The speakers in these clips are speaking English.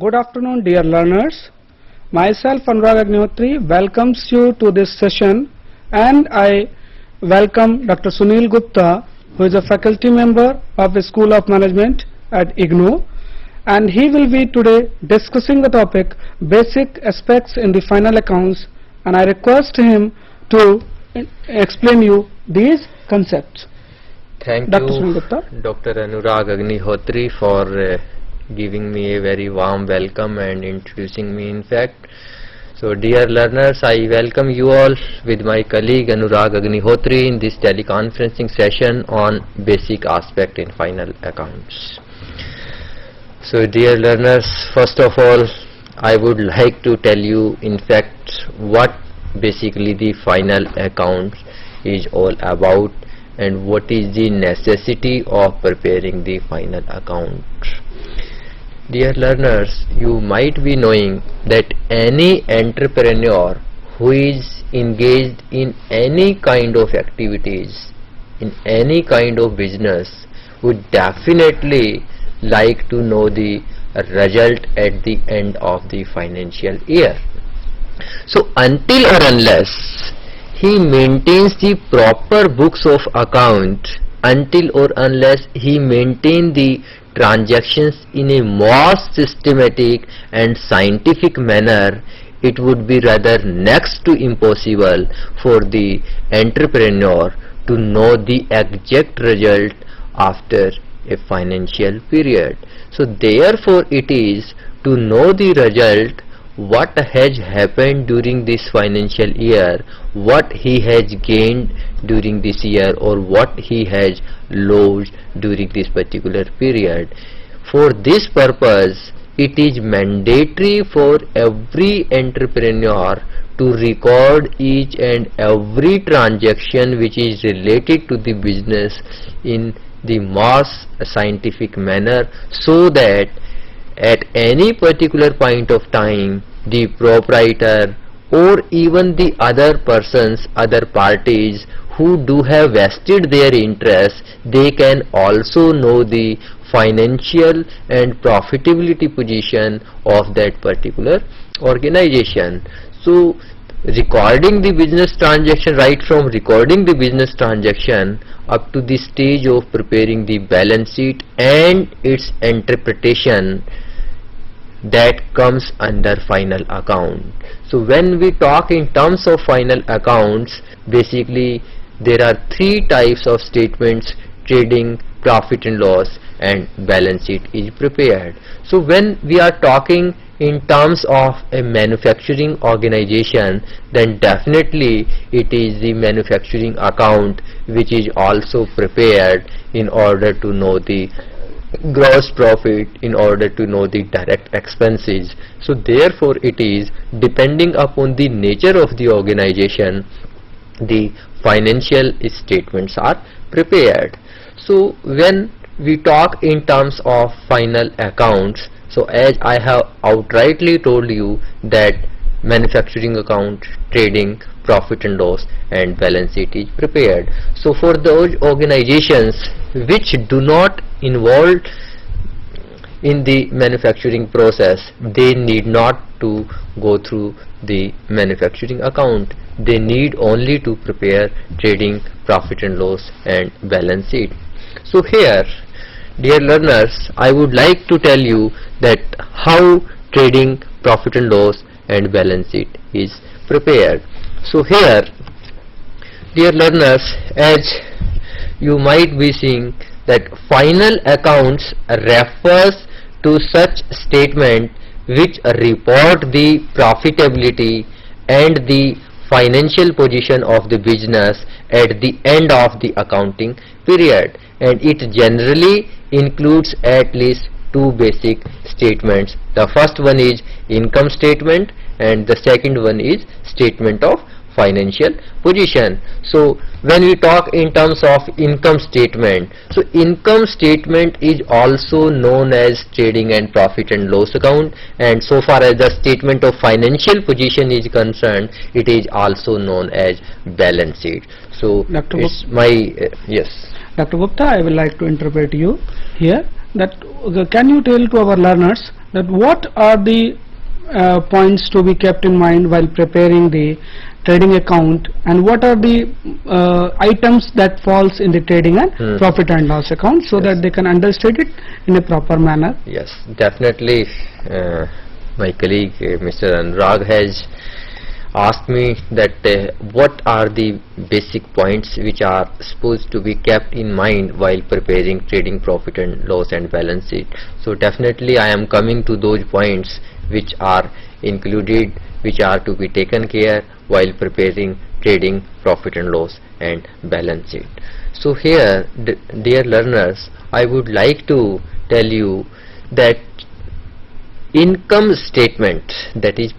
Good afternoon, dear learners. Myself, Anurag Agnihotri, welcomes you to this session, and I welcome Dr. Sunil Gupta, who is a faculty member of the School of Management at IGNOU, and he will be today discussing the topic basic aspects in the final accounts, and I request him to explain you these concepts. Thank Dr. you, Sunil Gupta. Dr. Anurag Agnihotri, for giving me a very warm welcome and introducing me in fact. So dear learners, I welcome you all with my colleague Anurag Agnihotri in this teleconferencing session on basic aspect in final accounts. So dear learners, first of all, I would like to tell you in fact what basically the final account is all about and what is the necessity of preparing the final account. Dear learners, you might be knowing that any entrepreneur who is engaged in any kind of activities, in any kind of business, would definitely like to know the result at the end of the financial year. So until or unless he maintains the proper books of account, until or unless he maintains the transactions in a more systematic and scientific manner, it would be rather next to impossible for the entrepreneur to know the exact result after a financial period. So therefore it is to know the result, what has happened during this financial year, what he has gained during this year or what he has lost during this particular period. For this purpose, it is mandatory for every entrepreneur to record each and every transaction which is related to the business in the most scientific manner, so that at any particular point of time the proprietor or even the other persons, other parties who do have vested their interests, they can also know the financial and profitability position of that particular organization. So recording the business transaction, right from recording the business transaction up to the stage of preparing the balance sheet and its interpretation, that comes under final account. So when we talk in terms of final accounts, basically there are three types of statements: trading, profit and loss, and balance sheet is prepared. So when we are talking in terms of a manufacturing organization, then definitely it is the manufacturing account which is also prepared in order to know the gross profit, in order to know the direct expenses. So therefore it is depending upon the nature of the organization, the financial statements are prepared. So when we talk in terms of final accounts, so as I have outrightly told you that manufacturing account, trading, profit and loss, and balance sheet is prepared. So for those organizations which do not involve in the manufacturing process, they need not to go through the manufacturing account. They need only to prepare trading, profit and loss, and balance sheet. So here, dear learners, I would like to tell you that how trading, profit and loss, and balance sheet is prepared. So here, dear learners, as you might be seeing that final accounts refers to such statement which report the profitability and the financial position of the business at the end of the accounting period, and it generally includes at least two basic statements. The first one is income statement and the second one is statement of financial position. So when we talk in terms of income statement, so income statement is also known as trading and profit and loss account, and so far as the statement of financial position is concerned, it is also known as balance sheet. So Dr. it's my yes. Dr. Gupta, I would like to interpret you here that can you tell to our learners that what are the points to be kept in mind while preparing the trading account, and what are the items that falls in the trading and profit and loss account, so that they can understand it in a proper manner. Yes, definitely. My colleague Mr. Anurag has asked me that what are the basic points which are supposed to be kept in mind while preparing trading profit and loss and balance sheet. So definitely I am coming to those points which are included, which are to be taken care while preparing trading profit and loss and balance sheet. So here, dear learners, I would like to tell you that income statement, that is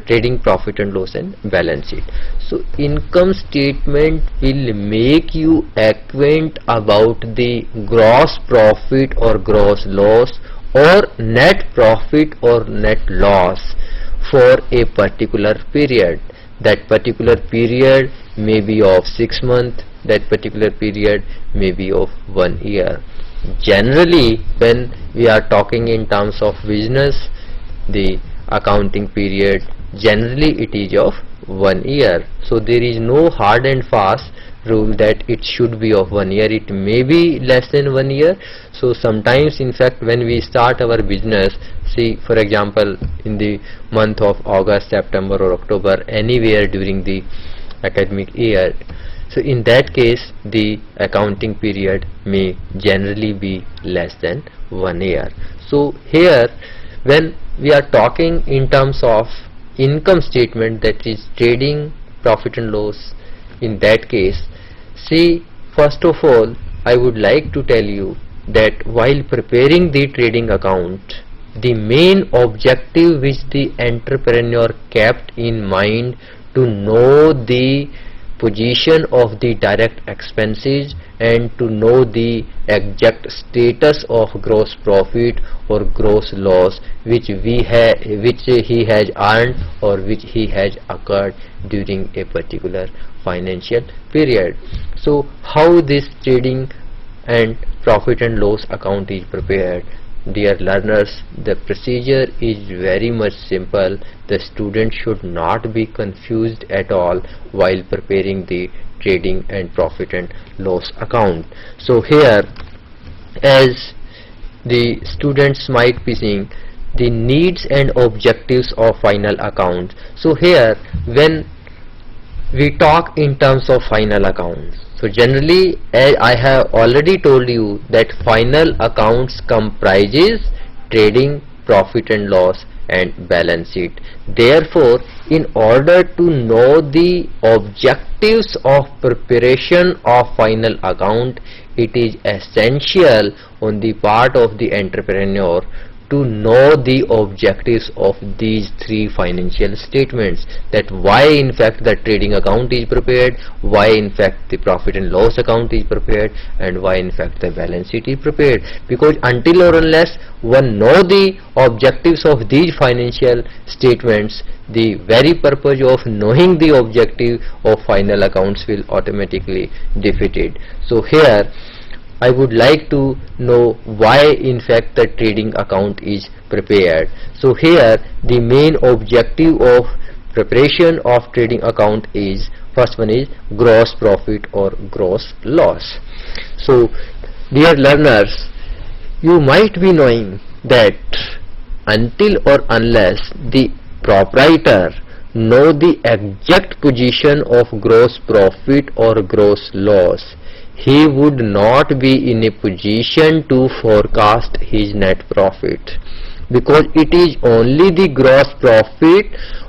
trading profit and loss and balance sheet. So income statement will make you acquaint about the gross profit or gross loss or net profit or net loss for a particular period. That particular period may be of 6 months, that particular period may be of 1 year. Generally, when we are talking in terms of business, the accounting period generally it is of 1 year. So there is no hard and fast rule that it should be of 1 year. It may be less than 1 year. So sometimes, in fact, when we start our business, see, for example, in the month of August, September or October, anywhere during the academic year, so in that case the accounting period may generally be less than 1 year. So here, when we are talking in terms of income statement, that is trading profit and loss, in that case, see, first of all I would like to tell you that while preparing the trading account, the main objective which the entrepreneur kept in mind to know the position of the direct expenses and to know the exact status of gross profit or gross loss which he has earned or which he has occurred during a particular financial period. So how this trading and profit and loss account is prepared? Dear learners, the procedure is very much simple. The student should not be confused at all while preparing the trading and profit and loss account. So here, as the students might be seeing the needs and objectives of final account. So here, when we talk in terms of final accounts, so generally, as I have already told you, that final accounts comprises trading profit and loss and balance sheet. Therefore, in order to know the objectives of preparation of final account, it is essential on the part of the entrepreneur to know the objectives of these 3 financial statements, that why in fact the trading account is prepared, why in fact the profit and loss account is prepared, and why in fact the balance sheet is prepared. Because until or unless one know the objectives of these financial statements, the very purpose of knowing the objective of final accounts will automatically defeated. So here I would like to know why in fact the trading account is prepared. So here the main objective of preparation of trading account is, first one is gross profit or gross loss. So dear learners, you might be knowing that until or unless the proprietor know the exact position of gross profit or gross loss, he would not be in a position to forecast his net profit, because it is only the gross profit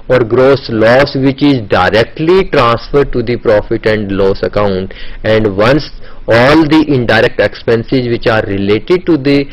or gross loss which is directly transferred to the profit and loss account, and once all the indirect expenses which are related to the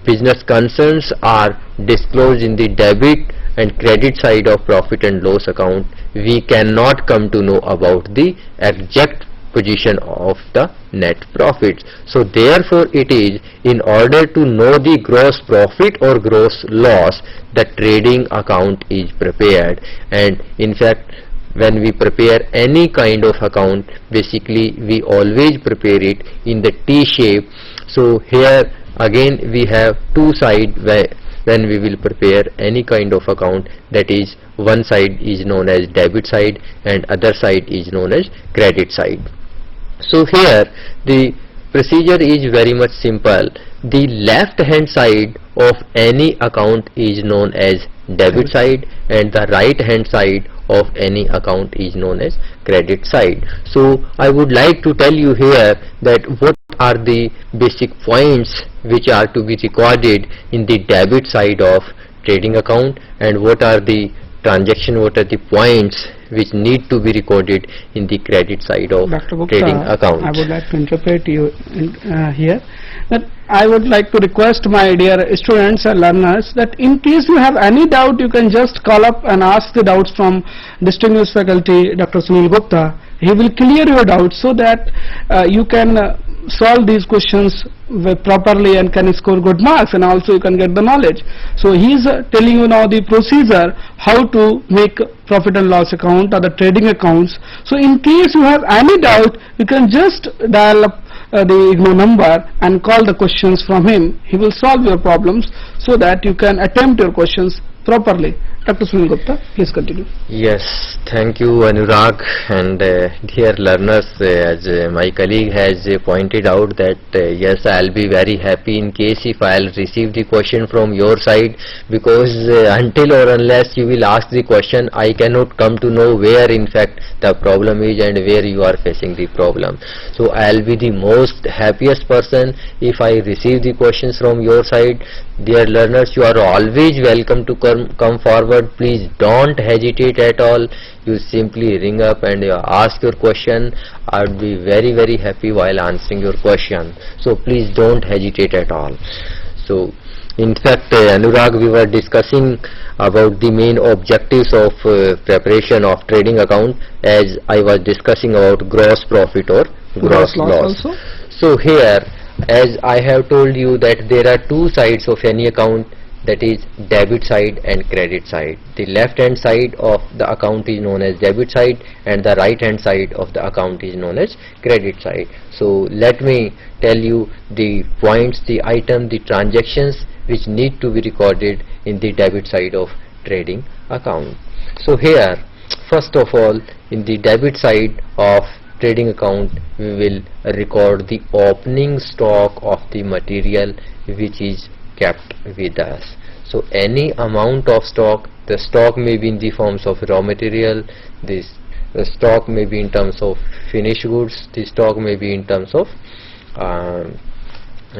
business concerns are disclosed in the debit and credit side of profit and loss account, we cannot come to know about the exact position of the net profits. So therefore it is, in order to know the gross profit or gross loss, the trading account is prepared. And in fact, when we prepare any kind of account, basically we always prepare it in the T shape. So here again we have 2 sides, where when we will prepare any kind of account, that is one side is known as debit side and other side is known as credit side. So here the procedure is very much simple. The left hand side of any account is known as debit side and the right hand side of any account is known as credit side. So I would like to tell you here that what are the basic points which are to be recorded in the debit side of trading account, and what are the points which need to be recorded in the credit side of Dr. Gupta, trading account. I would like to interpret you here that I would like to request my dear students and learners that in case you have any doubt, you can just call up and ask the doubts from distinguished faculty Dr. Sunil Gupta. He will clear your doubts so that you can solve these questions properly and can score good marks, and also you can get the knowledge. So he is telling you now the procedure how to make profit and loss account or the trading accounts. So in case you have any doubt, you can just dial up the IGNOU number and call the questions from him. He will solve your problems so that you can attempt your questions properly. Dr. Sunil Gupta, please continue. Yes, thank you Anurag, and dear learners, as my colleague has pointed out that yes, I'll be very happy in case if I'll receive the question from your side, because until or unless you will ask the question, I cannot come to know where in fact the problem is and where you are facing the problem. So I'll be the most happiest person if I receive the questions from your side. Dear learners, you are always welcome to come forward. Please don't hesitate at all. You simply ring up and ask your question. I would be very happy while answering your question. So please don't hesitate at all. So in fact, Anurag, we were discussing about the main objectives of preparation of trading account, as I was discussing about gross profit or gross loss. Also. So here, as I have told you that there are two sides of any account, that is debit side and credit side. The left hand side of the account is known as debit side and the right hand side of the account is known as credit side. So let me tell you the points, the item, the transactions which need to be recorded in the debit side of trading account. So here, first of all, in the debit side of trading account, we will record the opening stock of the material which is kept with us. So any amount of stock, the stock may be in the forms of raw material, the stock may be in terms of finished goods, the stock may be in terms of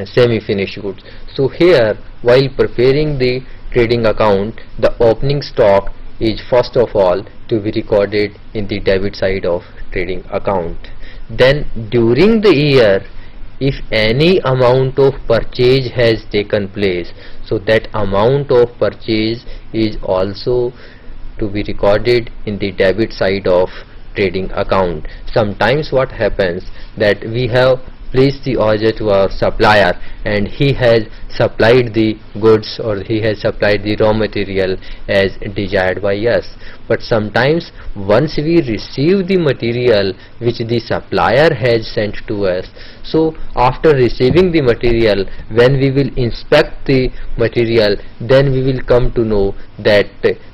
semi-finished goods. So here, while preparing the trading account, the opening stock is first of all to be recorded in the debit side of trading account. Then during the year, if any amount of purchase has taken place, so that amount of purchase is also to be recorded in the debit side of trading account. Sometimes what happens that we have placed the order to our supplier and he has supplied the goods or he has supplied the raw material as desired by us, but sometimes once we receive the material which the supplier has sent to us, so after receiving the material, when we will inspect the material, then we will come to know that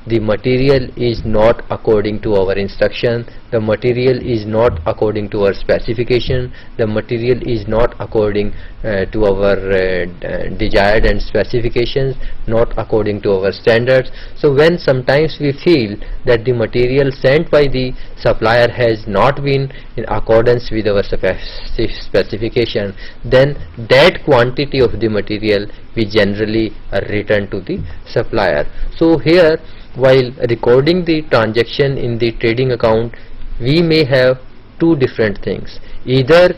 the material is not according to our instruction, the material is not according to our specification, the material is not according to our desired and specifications, not according to our standards. So when sometimes we feel that the material sent by the supplier has not been in accordance with our specification, then that quantity of the material we generally return to the supplier. So here, while recording the transaction in the trading account, we may have two different things. Either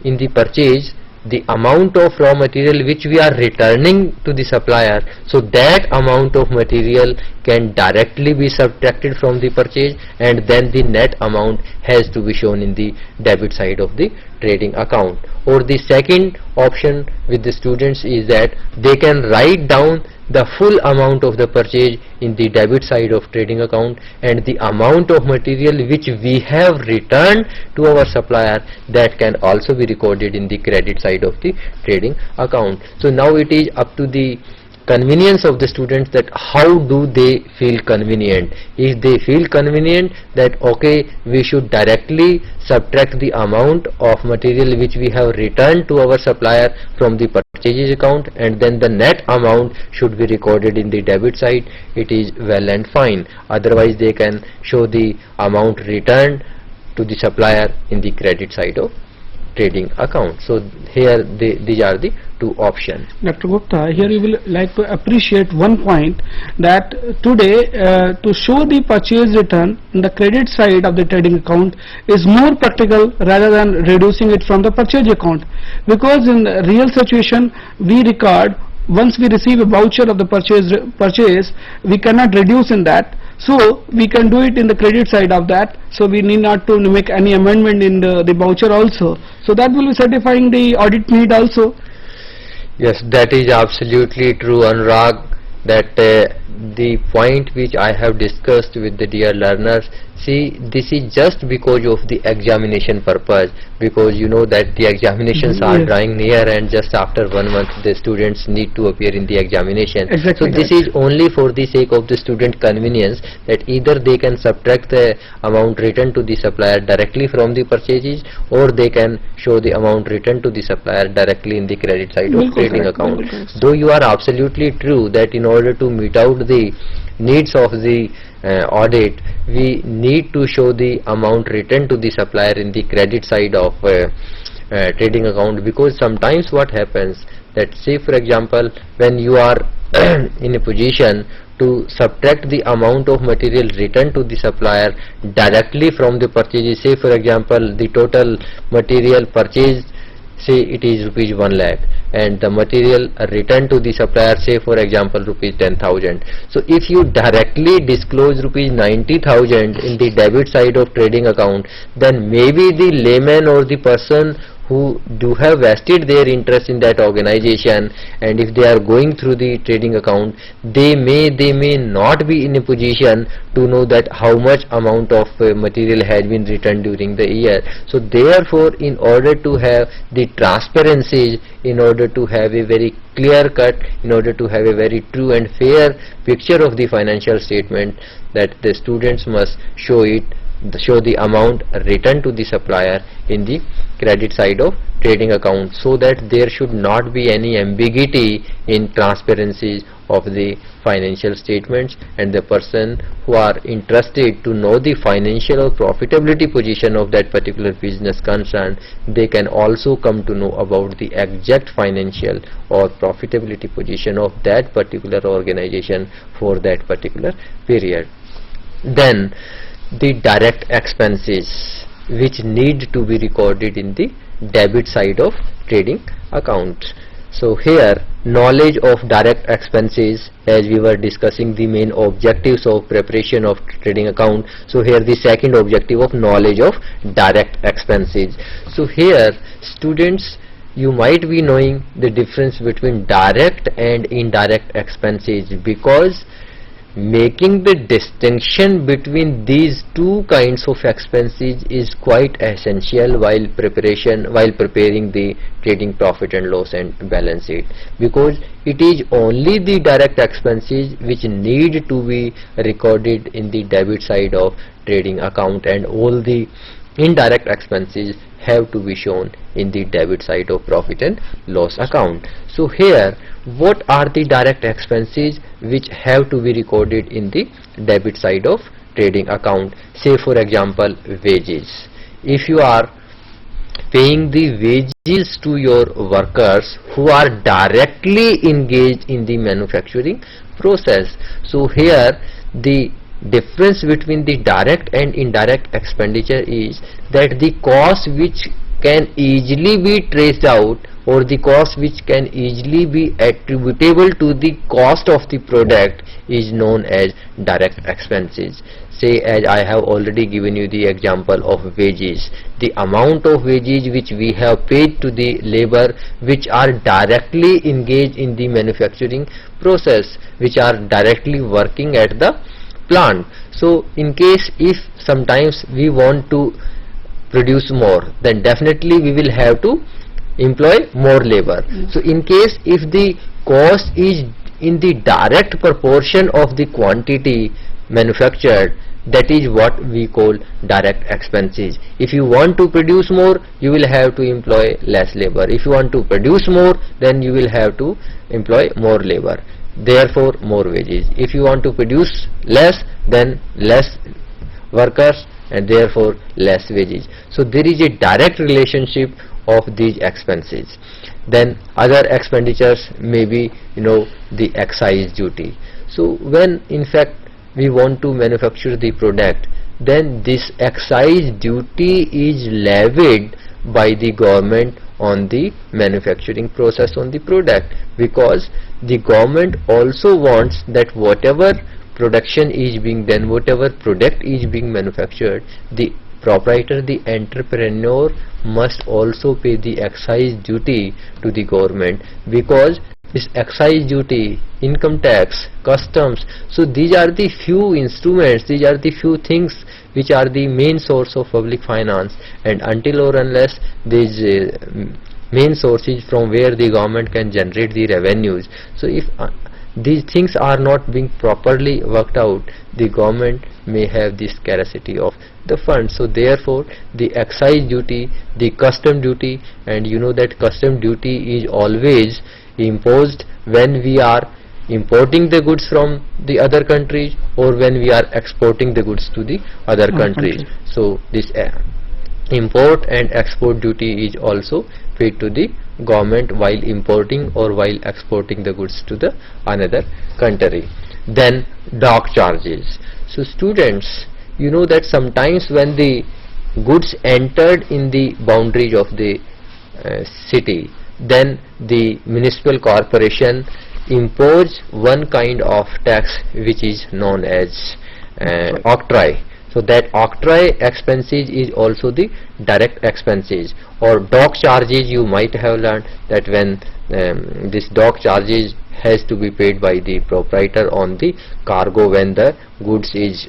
in the purchase, the amount of raw material which we are returning to the supplier, so that amount of material can directly be subtracted from the purchase and then the net amount has to be shown in the debit side of the trading account. Or the second option with the students is that they can write down the full amount of the purchase in the debit side of trading account, and the amount of material which we have returned to our supplier, that can also be recorded in the credit side of the trading account. So now it is up to the convenience of the students, that how do they feel convenient. If they feel convenient that okay, we should directly subtract the amount of material which we have returned to our supplier from the purchases account, and then the net amount should be recorded in the debit side, it is well and fine. Otherwise they can show the amount returned to the supplier in the credit side of trading account. So here these are the two options. Dr. Gupta, here you will like to appreciate one point, that today to show the purchase return in the credit side of the trading account is more practical rather than reducing it from the purchase account, because in the real situation we record once we receive a voucher of the purchase, we cannot reduce in that. So we can do it in the credit side of that, so we need not to make any amendment in the voucher also. So that will be satisfying the audit need also. Yes, that is absolutely true, Anurag, that the point which I have discussed with the dear learners, see, this is just because of the examination purpose, because you know that the examinations are drawing near, and just after 1 month the students need to appear in the examination. Exactly. So this is only for the sake of the student convenience, that either they can subtract the amount returned to the supplier directly from the purchases, or they can show the amount returned to the supplier directly in the credit side of trading account. Though you are absolutely true that in order to meet out the needs of the audit, we need to show the amount returned to the supplier in the credit side of trading account, because sometimes what happens, that say for example, when you are in a position to subtract the amount of material returned to the supplier directly from the purchases, say for example the total material purchased, say it is rupees 1 lakh, and the material returned to the supplier, say for example rupees 10,000. So if you directly disclose rupees 90,000 in the debit side of trading account, then maybe the layman or the person who do have vested their interest in that organization, and if they are going through the trading account, they may not be in a position to know that how much amount of material has been returned during the year. So therefore, in order to have the transparency, in order to have a very clear cut, in order to have a very true and fair picture of the financial statement, that the students must show the amount returned to the supplier in the credit side of trading account, so that there should not be any ambiguity in transparency of the financial statements, and the person who are interested to know the financial or profitability position of that particular business concern, they can also come to know about the exact financial or profitability position of that particular organization for that particular period. Then the direct expenses which need to be recorded in the debit side of trading account. So here, knowledge of direct expenses, as we were discussing the main objectives of preparation of trading account, so here the second objective of knowledge of direct expenses. So here students, you might be knowing the difference between direct and indirect expenses, because making the distinction between these two kinds of expenses is quite essential while preparing the trading profit and loss and balance sheet, because it is only the direct expenses which need to be recorded in the debit side of trading account, and all the indirect expenses have to be shown in the debit side of profit and loss account. So here, what are the direct expenses which have to be recorded in the debit side of trading account? Say for example, wages. If you are paying the wages to your workers who are directly engaged in the manufacturing process, so here the difference between the direct and indirect expenditure is that the cost which can easily be traced out, or the cost which can easily be attributable to the cost of the product, is known as direct expenses. Say, as I have already given you the example of wages, the amount of wages which we have paid to the labor which are directly engaged in the manufacturing process, which are directly working at the plant. So in case if sometimes we want to produce more, then definitely we will have to employ more labor. So in case if the cost is in the direct proportion of the quantity manufactured, that is what we call direct expenses. If you want to produce more, you will have to employ less labor. If you want to produce more, then you will have to employ more labor, therefore more wages. If you want to produce less, then less workers and therefore less wages. So there is a direct relationship of these expenses. Then other expenditures may be, the excise duty. So when in fact we want to manufacture the product, then this excise duty is levied by the government on the manufacturing process on the product, because the government also wants that whatever production is being done, whatever product is being manufactured, the proprietor, the entrepreneur must also pay the excise duty to the government, because this excise duty, income tax, customs, so these are the few instruments, these are the few things which are the main source of public finance, and until or unless these main sources from where the government can generate the revenues, so if these things are not being properly worked out, the government may have the scarcity of the funds. So therefore the excise duty, the custom duty, and you know that custom duty is always imposed when we are importing the goods from the other countries or when we are exporting the goods to the other countries. So this import and export duty is also paid to the government while importing or while exporting the goods to the another country. Then dock charges. So students, you know that sometimes when the goods entered in the boundaries of the city, then the municipal corporation impose one kind of tax which is known as octroi. So that octroi expenses is also the direct expenses. Or dock charges, you might have learned that when this dock charges has to be paid by the proprietor on the cargo when the goods is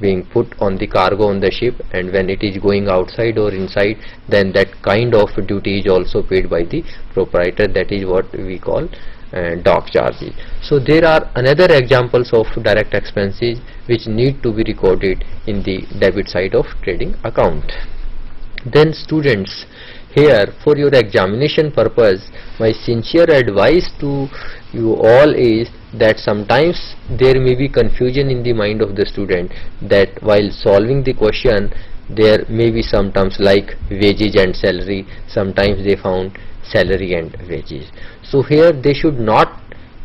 being put on the cargo on the ship, and when it is going outside or inside, then that kind of duty is also paid by the proprietor. That is what we call dock charges. So there are another examples of direct expenses which need to be recorded in the debit side of trading account. Then students, here for your examination purpose, my sincere advice to you all is that sometimes there may be confusion in the mind of the student, that while solving the question there may be some terms like wages and salary, sometimes they found salary and wages. So here they should not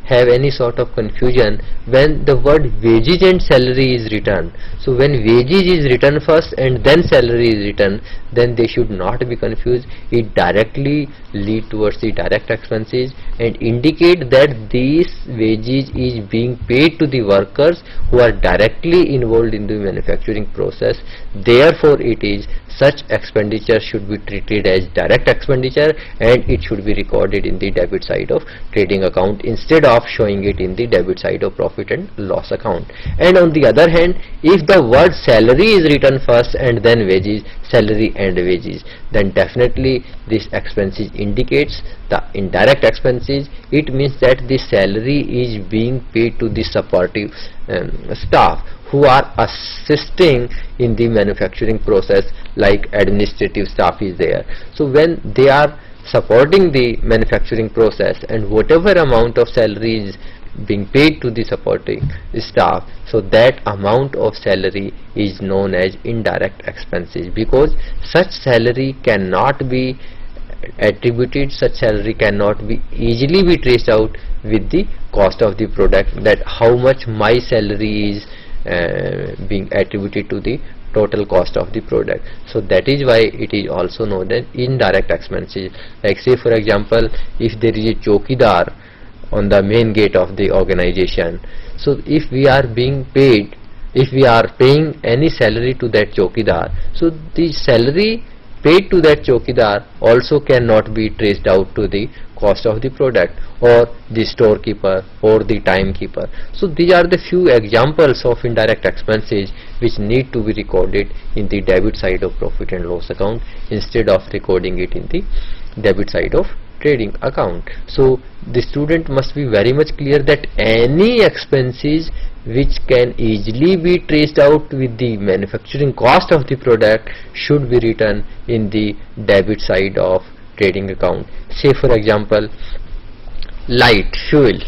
have any sort of confusion when the word wages and salary is written. So when wages is written first and then salary is written, then they should not be confused. It directly lead towards the direct expenses and indicate that these wages is being paid to the workers who are directly involved in the manufacturing process. Therefore it is such expenditure should be treated as direct expenditure and it should be recorded in the debit side of trading account instead of showing it in the debit side of profit and loss account. And on the other hand, if the word salary is written first and then wages, salary and wages, then definitely this expenses indicates the indirect expenses. It means that the salary is being paid to the supportive staff who are assisting in the manufacturing process, like administrative staff is there. So when they are supporting the manufacturing process and whatever amount of salary is being paid to the supporting staff, so that amount of salary is known as indirect expenses, because such salary cannot be attributed, such salary cannot be easily be traced out with the cost of the product, that how much my salary is being attributed to the total cost of the product. So that is why it is also known as indirect expenses. Like say for example, if there is a chowkidar on the main gate of the organization, so if we are being paid, if we are paying any salary to that chowkidar, so the salary paid to that chowkidar also cannot be traced out to the cost of the product or the storekeeper or the timekeeper. So these are the few examples of indirect expenses which need to be recorded in the debit side of profit and loss account instead of recording it in the debit side of trading account. So the student must be very much clear that any expenses which can easily be traced out with the manufacturing cost of the product should be written in the debit side of trading account. Say for example, light, fuel.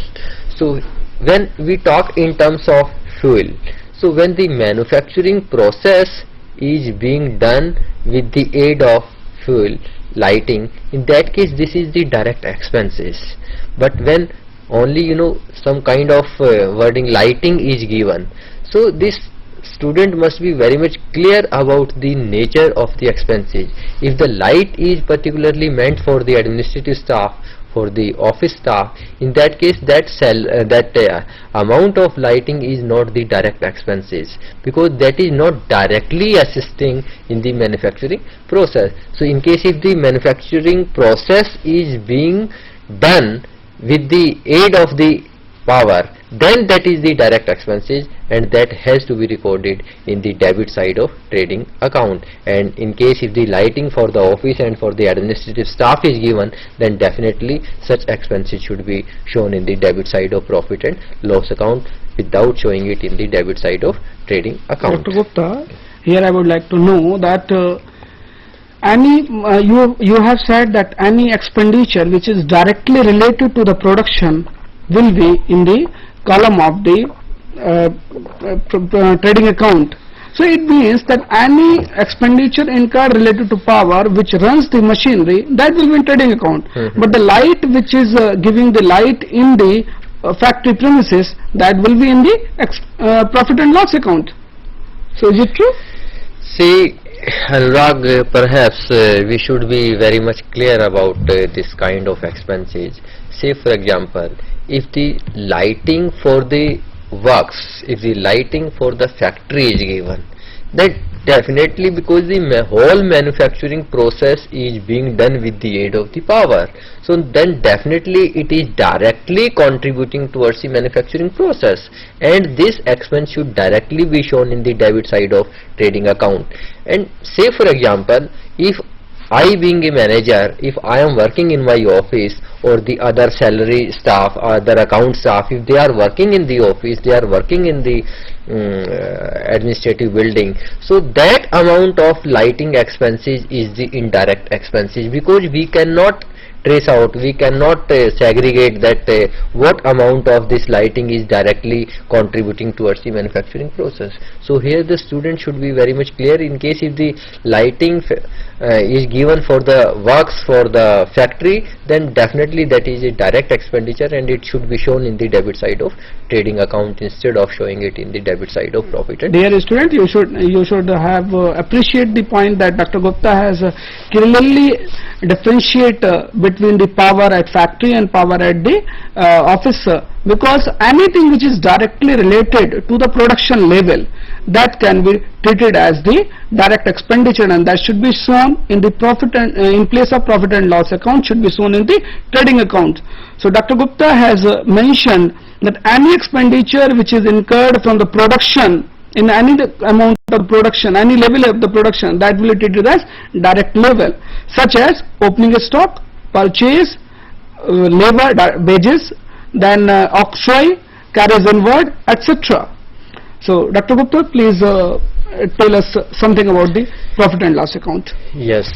So when we talk in terms of fuel, so when the manufacturing process is being done with the aid of fuel, lighting, in that case this is the direct expenses. But when only some kind of wording lighting is given, so this student must be very much clear about the nature of the expenses. If the light is particularly meant for the administrative staff, for the office staff, in that case that amount of lighting is not the direct expenses, because that is not directly assisting in the manufacturing process. So in case if the manufacturing process is being done with the aid of the power, then that is the direct expenses, and that has to be recorded in the debit side of trading account. And in case if the lighting for the office and for the administrative staff is given, then definitely such expenses should be shown in the debit side of profit and loss account without showing it in the debit side of trading account. Dr. Gupta, here I would like to know that you have said that any expenditure which is directly related to the production will be in the column of the trading account. So it means that any expenditure incurred related to power which runs the machinery, that will be in trading account. But the light which is giving the light in the factory premises, that will be in the profit and loss account. So is it true? See, Anurag, perhaps we should be very much clear about this kind of expenses. Say for example, if the lighting for the works, if the lighting for the factory is given, then definitely, because the whole manufacturing process is being done with the aid of the power, so then definitely it is directly contributing towards the manufacturing process, and this expense should directly be shown in the debit side of trading account. And say for example, if I being a manager, if I am working in my office, or the other salary staff or other account staff, if they are working in the office, they are working in the administrative building, so that amount of lighting expenses is the indirect expenses, because we cannot trace out, we cannot segregate that what amount of this lighting is directly contributing towards the manufacturing process. So here the student should be very much clear. In case if the lighting is given for the works for the factory, then definitely that is a direct expenditure, and it should be shown in the debit side of trading account instead of showing it in the debit side of profit and dear student, you should have appreciate the point that Dr. Gupta has clearly differentiate between the power at factory and power at the office, because anything which is directly related to the production level, that can be treated as the direct expenditure, and that should be shown in the profit and in place of profit and loss account, should be shown in the trading account. So Dr. Gupta has mentioned that any expenditure which is incurred from the production in any amount of production, any level of the production, that will be treated as direct level, such as opening a stock, purchase, labor, wages, then octroi, carriage onward, etc. So Dr. Gupta, please tell us something about the profit and loss account. Yes,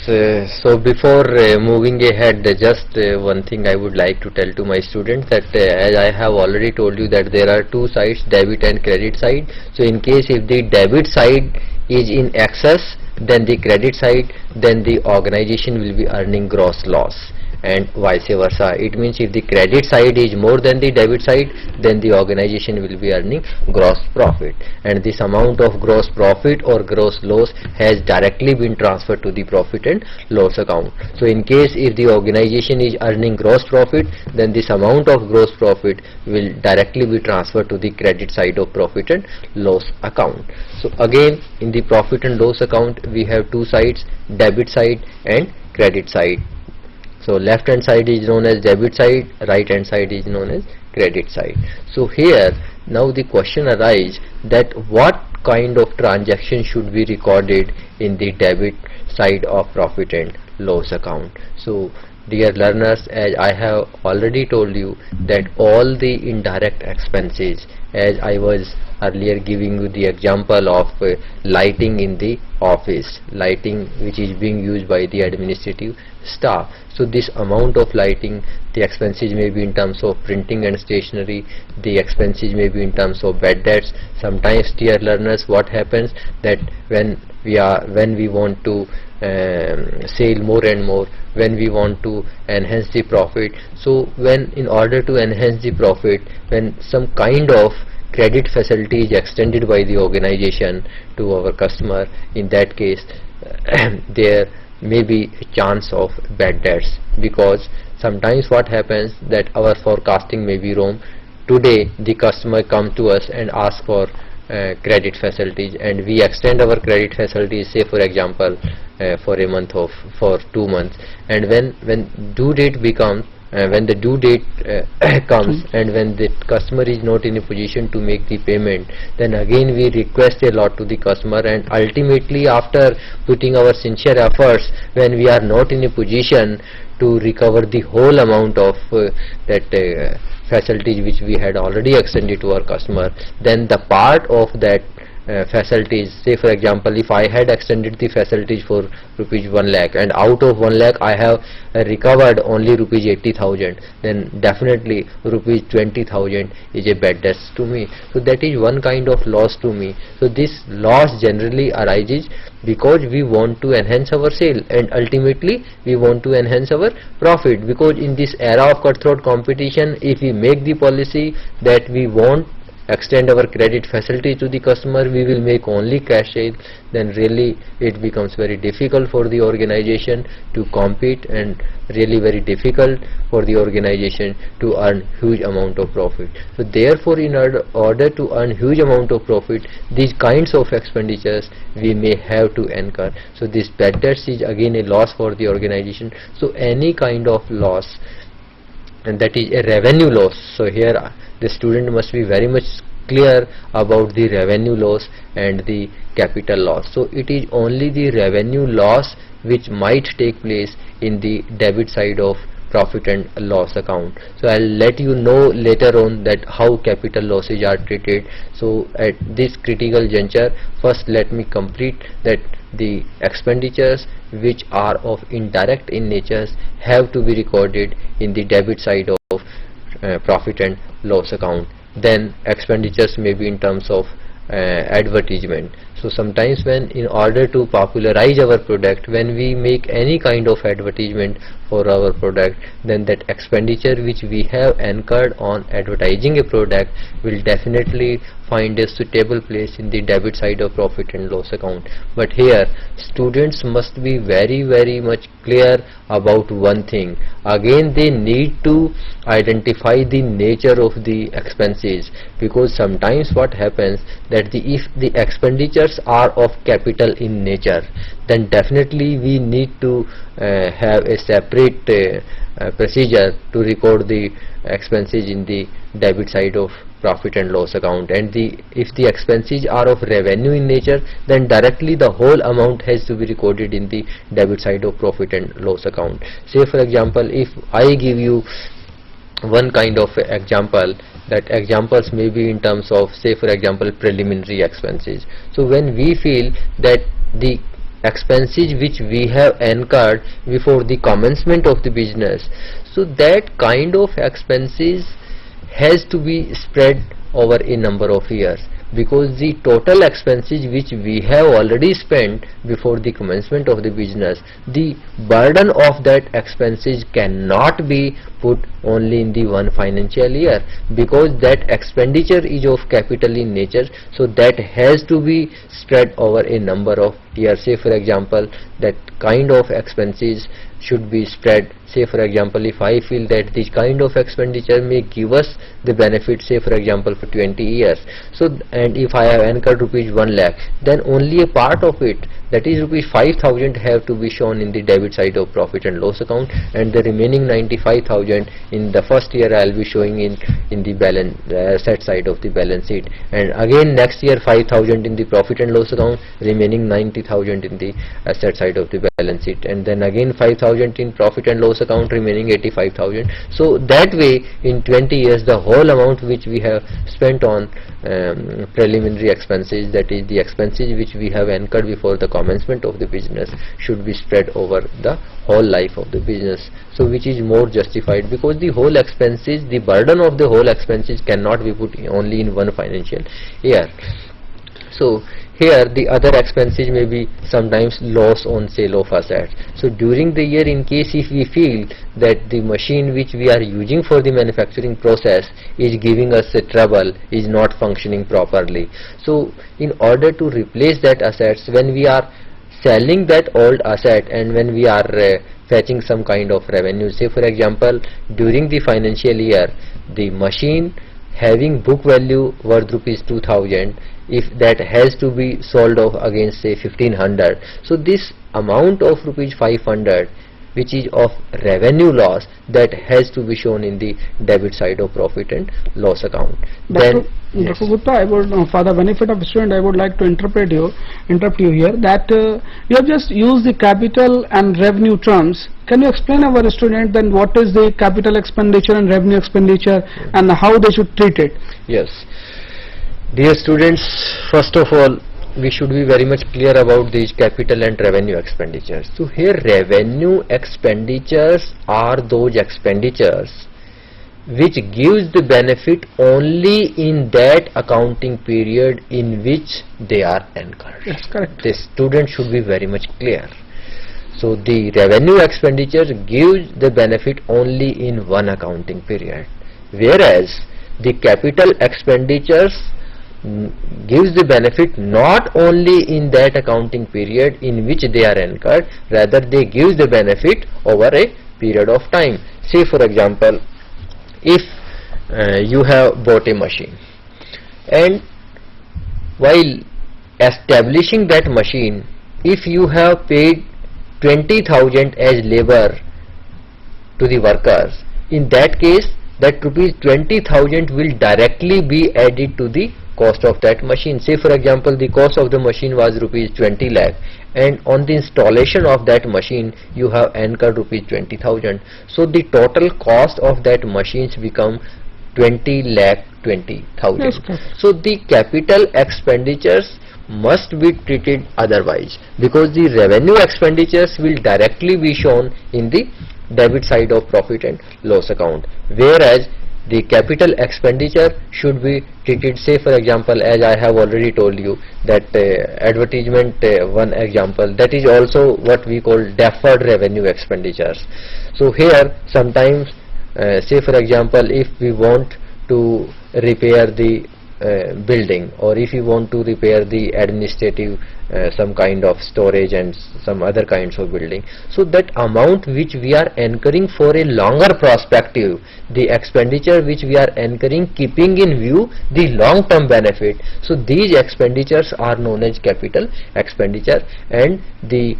so before moving ahead, just one thing I would like to tell to my students, that as I have already told you that there are two sides, debit and credit side. So in case if the debit side is in excess than the credit side, then the organization will be earning gross loss, and vice versa. It means if the credit side is more than the debit side, then the organization will be earning gross profit, and this amount of gross profit or gross loss has directly been transferred to the profit and loss account. So in case if the organization is earning gross profit, then this amount of gross profit will directly be transferred to the credit side of profit and loss account. So again, in the profit and loss account we have two sides, debit side and credit side. So left hand side is known as debit side, right hand side is known as credit side. So here now the question arises that what kind of transaction should be recorded in the debit side of profit and loss account. So dear learners, as I have already told you that all the indirect expenses, as I was earlier giving you the example of lighting in the office, lighting which is being used by the administrative staff. So this amount of lighting, the expenses may be in terms of printing and stationery, the expenses may be in terms of bad debts. Sometimes, dear learners, what happens that when we want to sell more and more, when we want to enhance the profit, so when in order to enhance the profit, when some kind of credit facility is extended by the organization to our customer, in that case there may be a chance of bad debts, because sometimes what happens that our forecasting may be wrong. Today the customer come to us and ask for credit facilities, and we extend our credit facilities, say for example for a month of for 2 months, and when due date becomes when the due date comes, and when the customer is not in a position to make the payment, then again we request a lot to the customer, and ultimately after putting our sincere efforts, when we are not in a position to recover the whole amount of that facilities which we had already extended to our customer, then the part of that facilities, say for example if I had extended the facilities for rupees 1 lakh, and out of 1 lakh I have recovered only rupees 80,000, then definitely rupees 20,000 is a bad debt to me. So that is one kind of loss to me. So this loss generally arises because we want to enhance our sale, and ultimately we want to enhance our profit, because in this era of cutthroat competition, if we make the policy that we won't extend our credit facility to the customer, we will make only cash sale, then really it becomes very difficult for the organization to compete, and really very difficult for the organization to earn huge amount of profit. So therefore, in order to earn huge amount of profit, these kinds of expenditures we may have to incur. So this bad debts is again a loss for the organization. So any kind of loss, and that is a revenue loss. So here the student must be very much clear about the revenue loss and the capital loss. So it is only the revenue loss which might take place in the debit side of profit and loss account. So I'll let you know later on that how capital losses are treated. So at this critical juncture, first let me complete that the expenditures which are of indirect in nature have to be recorded in the debit side of profit and loss account. Then expenditures may be in terms of advertisement. So sometimes when in order to popularize our product, when we make any kind of advertisement for our product, then that expenditure which we have incurred on advertising a product will definitely find a suitable place in the debit side of profit and loss account. But here students must be very much clear about one thing. Again, they need to identify the nature of the expenses, because sometimes what happens that if the expenditures are of capital in nature, then definitely we need to have a separate procedure to record the expenses in the debit side of profit and loss account. And if the expenses are of revenue in nature, then directly the whole amount has to be recorded in the debit side of profit and loss account. Say for example, if I give you one kind of example, that examples may be in terms of, say for example, preliminary expenses. So when we feel that the expenses which we have incurred before the commencement of the business, so that kind of expenses has to be spread over a number of years, because the total expenses which we have already spent before the commencement of the business, the burden of that expenses cannot be put only in the one financial year, because that expenditure is of capital in nature. So that has to be spread over a number of years. Say for example, that kind of expenses should be spread. Say for example, if I feel that this kind of expenditure may give us the benefit, say for example for 20 years, so and if I have incurred rupees 1 lakh, then only a part of it, that is rupees 5,000, have to be shown in the debit side of profit and loss account, and the remaining 95,000 in the first year I will be showing in the balance asset side of the balance sheet, and again next year 5,000 in the profit and loss account, remaining 90,000 in the asset side of the balance sheet, and then again 5,000 20,000 in profit and loss account, remaining 85,000. So that way in 20 years the whole amount which we have spent on preliminary expenses, that is the expenses which we have incurred before the commencement of the business, should be spread over the whole life of the business. So which is more justified, because the whole expenses, the burden of the whole expenses cannot be put only in one financial year. So here the other expenses may be sometimes loss on sale of assets. So during the year, in case if we feel that the machine which we are using for the manufacturing process is giving us a trouble, is not functioning properly, so in order to replace that assets, when we are selling that old asset and when we are fetching some kind of revenue, say for example during the financial year the machine having book value worth rupees 2,000, if that has to be sold off against say 1,500, so this amount of rupees 500 which is of revenue loss, that has to be shown in the debit side of profit and loss account. Then yes. Dr. Gupta, I would, for the benefit of the student, I would like to interrupt you here that you have just used the capital and revenue terms. Can you explain our student then what is the capital expenditure and revenue expenditure and how they should treat it? Yes. Dear students, first of all, we should be very much clear about these capital and revenue expenditures. So here revenue expenditures are those expenditures which gives the benefit only in that accounting period in which they are incurred. Yes, correct. The student should be very much clear. So the revenue expenditure gives the benefit only in one accounting period, whereas the capital expenditures gives the benefit not only in that accounting period in which they are incurred, rather they give the benefit over a period of time. Say for example, if you have bought a machine and while establishing that machine, if you have paid 20,000 as labor to the workers, in that case that rupees 20,000 will directly be added to the cost of that machine. Say for example the cost of the machine was rupees 20 lakh and on the installation of that machine you have incurred rupees 20,000. So the total cost of that machines become 20 lakh 20,000. Yes, so the capital expenditures must be treated otherwise, because the revenue expenditures will directly be shown in the debit side of profit and loss account, whereas the capital expenditure should be treated, say for example, as I have already told you that advertisement, one example, that is also what we call deferred revenue expenditures. So here sometimes say for example, if we want to repair the building, or if you want to repair the administrative some kind of storage and some other kinds of building, so that amount which we are incurring for a longer perspective, the expenditure which we are incurring keeping in view the long term benefit, so these expenditures are known as capital expenditure, and the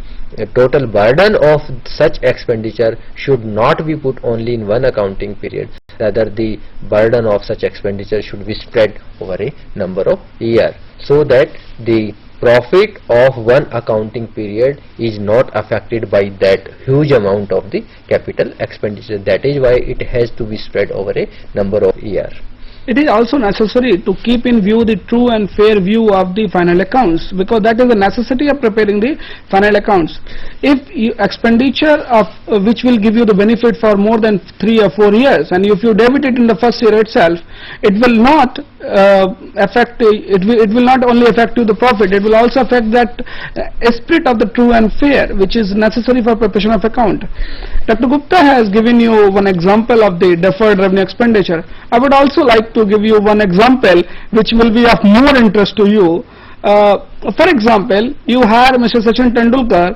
total burden of such expenditure should not be put only in one accounting period, rather the burden of such expenditure should be spread over a number of years, so that the profit of one accounting period is not affected by that huge amount of the capital expenditure. That is why it has to be spread over a number of years. It is also necessary to keep in view the true and fair view of the final accounts, because that is the necessity of preparing the final accounts. If you expenditure of which will give you the benefit for more than 3 or 4 years, and if you debit it in the first year itself, it will not affect it will not only affect you the profit, it will also affect that spirit of the true and fair which is necessary for preparation of account. Dr. Gupta has given you one example of the deferred revenue expenditure. I would also like to give you one example which will be of more interest to you. For example, you hire Mr. Sachin Tendulkar,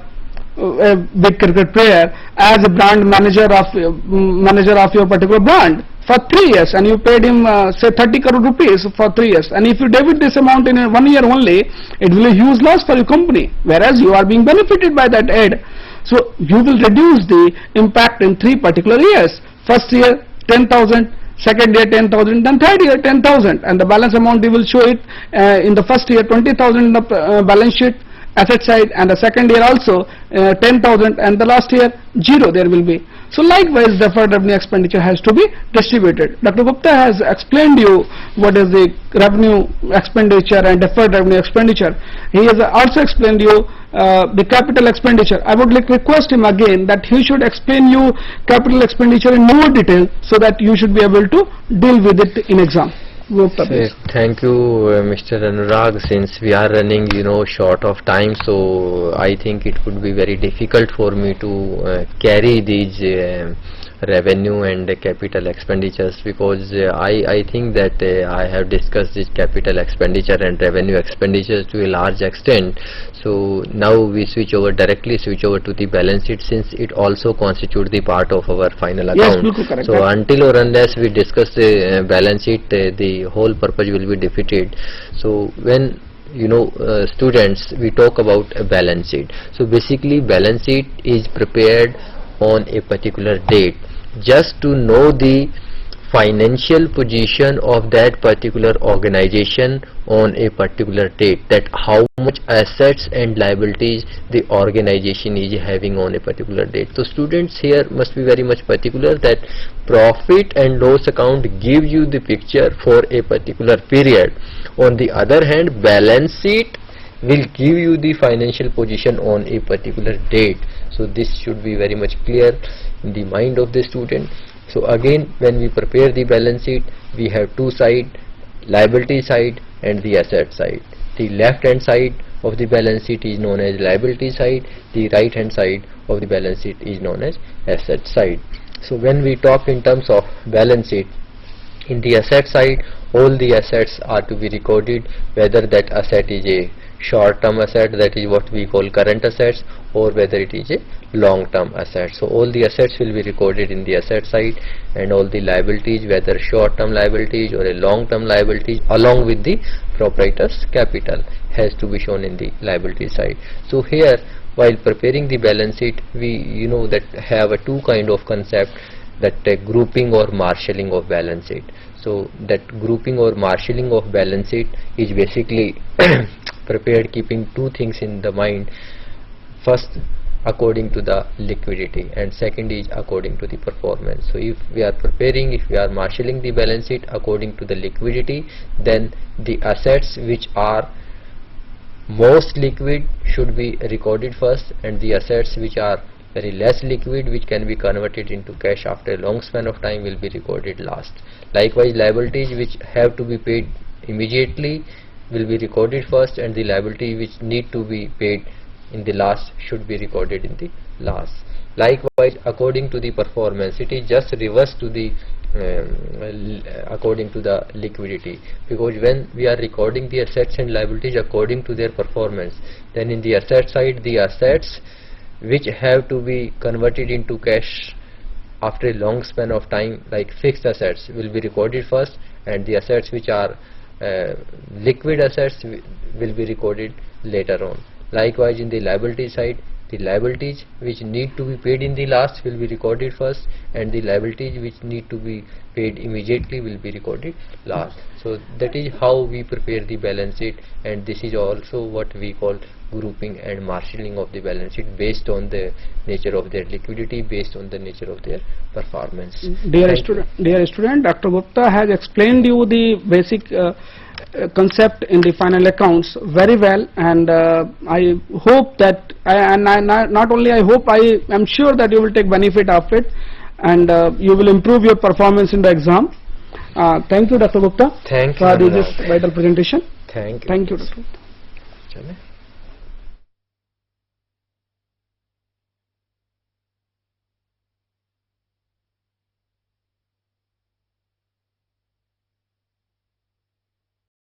a big cricket player, as a brand manager of your particular brand for 3 years, and you paid him say 30 crore rupees for 3 years, and if you debit this amount in 1 year only, it will be a huge loss for your company, whereas you are being benefited by that aid. So you will reduce the impact in 3 particular years. First year 10,000, second year 10,000, then third year 10,000, and the balance amount you will show it in the first year 20,000 in the balance sheet, asset side, and the second year also 10,000, and the last year 0 there will be. So likewise deferred revenue expenditure has to be distributed. Dr. Gupta has explained you what is the revenue expenditure and deferred revenue expenditure. He has also explained you the capital expenditure. I would like to request him again that he should explain you capital expenditure in more detail so that you should be able to deal with it in exam. Gupta, please. Thank you, Mr. Anurag. Since we are running, short of time, so I think it would be very difficult for me to carry these revenue and capital expenditures, because I think that I have discussed this capital expenditure and revenue expenditures to a large extent. So now we directly switch over to the balance sheet, since it also constitutes the part of our final account. Yes, correct. So until or unless we discuss the balance sheet, the whole purpose will be defeated. So when students, we talk about a balance sheet. So basically balance sheet is prepared on a particular date, just to know the financial position of that particular organization on a particular date, that how much assets and liabilities the organization is having on a particular date. So students here must be very much particular that profit and loss account gives you the picture for a particular period. On the other hand, balance sheet will give you the financial position on a particular date. So this should be very much clear in the mind of the student. So again, when we prepare the balance sheet, we have two sides, liability side and the asset side. The left hand side of the balance sheet is known as liability side, the right hand side of the balance sheet is known as asset side. So when we talk in terms of balance sheet, in the asset side, all the assets are to be recorded, whether that asset is a short-term asset, that is what we call current assets, or whether it is a long-term asset. So all the assets will be recorded in the asset side, and all the liabilities, whether short-term liabilities or a long-term liabilities, along with the proprietor's capital, has to be shown in the liability side. So here, while preparing the balance sheet, we that have a two kind of concept, that grouping or marshalling of balance sheet. So that grouping or marshalling of balance sheet is basically prepared keeping two things in the mind. First, according to the liquidity, and second is according to the performance. So if we are marshalling the balance sheet according to the liquidity, then the assets which are most liquid should be recorded first, and the assets which are very less liquid, which can be converted into cash after a long span of time, will be recorded last. Likewise, liabilities which have to be paid immediately will be recorded first, and the liability which need to be paid in the last should be recorded in the last. Likewise, according to the performance, it is just reverse to the according to the liquidity, because when we are recording the assets and liabilities according to their performance, then in the asset side, the assets which have to be converted into cash after a long span of time, like fixed assets, will be recorded first, and the assets which are liquid assets will be recorded later on. Likewise, in the liability side, the liabilities which need to be paid in the last will be recorded first, and the liabilities which need to be paid immediately will be recorded last. So that is how we prepare the balance sheet, and this is also what we call grouping and marshalling of the balance sheet, based on the nature of their liquidity, based on the nature of their performance. Dear student, Dr. Gupta has explained you the basic concept in the final accounts very well, and I hope that not only I hope, I am sure that you will take benefit of it, and you will improve your performance in the exam. Thank you, Dr. Gupta, Thank you for this vital presentation. Thank you. Thank you, Dr. Gupta. Chale.